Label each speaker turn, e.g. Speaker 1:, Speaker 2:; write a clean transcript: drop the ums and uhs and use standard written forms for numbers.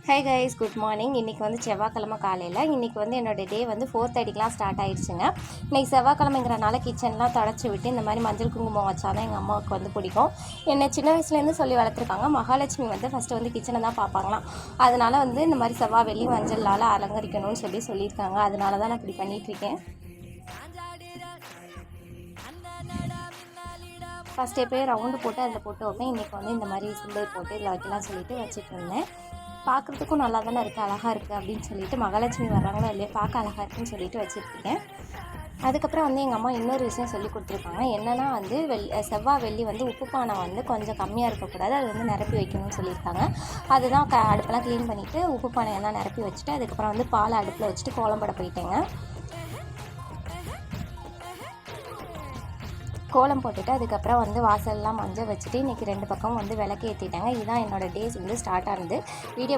Speaker 1: Hi guys, good morning. இன்றைக்கி வந்து செவ்வாய்க்கிழமை காலையில். இன்றைக்கி வந்து என்னோடய டே வந்து 4:30க்கெலாம் ஸ்டார்ட் ஆகிடுச்சுங்க. இன்றைக்கி செவ்வாய்க்கிழமைங்கிறனால கிச்சன்லாம் தொடச்சி விட்டு இந்த மாதிரி மஞ்சள் குங்குமம் வச்சா தான் எங்கள் அம்மாவுக்கு வந்து பிடிக்கும். என்னை சின்ன வயசுலேருந்து சொல்லி வளர்த்துருக்காங்க. மகாலட்சுமி வந்து ஃபஸ்ட்டு வந்து கிச்சனை தான் பார்ப்பாங்களாம். அதனால் வந்து இந்த மாதிரி செவ்வாய் வெள்ளி மஞ்சளால் அலங்கரிக்கணும்னு சொல்லியிருக்காங்க. அதனால தான் நான் இப்படி பண்ணிகிட்ருக்கேன். ஃபஸ்ட்டே போய் ரவுண்டு போட்டு அதில் போட்டு வைப்பேன். இன்றைக்கி வந்து இந்த மாதிரி சிம்பிள் போட்டு இதில் வைக்கலாம் சொல்லிட்டு வச்சுட்டு இருந்தேன். பார்க்குறதுக்கும் நல்லா தானே இருக்குது, அழகாக இருக்குது அப்படின்னு சொல்லிட்டு மகாலட்சுமி வர்றாங்களோ இல்லையா, பார்க்க அழகாக இருக்குன்னு சொல்லிட்டு வச்சுருக்கேன். அதுக்கப்புறம் வந்து எங்கள் அம்மா இன்னொரு விஷயம் சொல்லி கொடுத்துருக்காங்க. என்னென்னா வந்து செவ்வாய் வெள்ளி வந்து உப்பு பானை வந்து கொஞ்சம் கம்மியாக இருக்கக்கூடாது, அது வந்து நிரப்பி வைக்கணும்னு சொல்லியிருக்காங்க. அதுதான் அடுப்பெல்லாம் க்ளீன் பண்ணிவிட்டு உப்பு பானையெல்லாம் நிரப்பி வச்சுட்டு அதுக்கப்புறம் வந்து பாலை அடுப்பில் வச்சுட்டு கோலம் போட போயிட்டேங்க. கோலம் போட்டுட்டு அதுக்கப்புறம் வந்து வாசல்லாம் மஞ்சள் வச்சுட்டு இன்றைக்கி 2 பக்கம் வந்து விளக்கு ஏற்றிட்டாங்க. இதுதான் என்னோடய டேஸ் வந்து ஸ்டார்ட் ஆனது. வீடியோ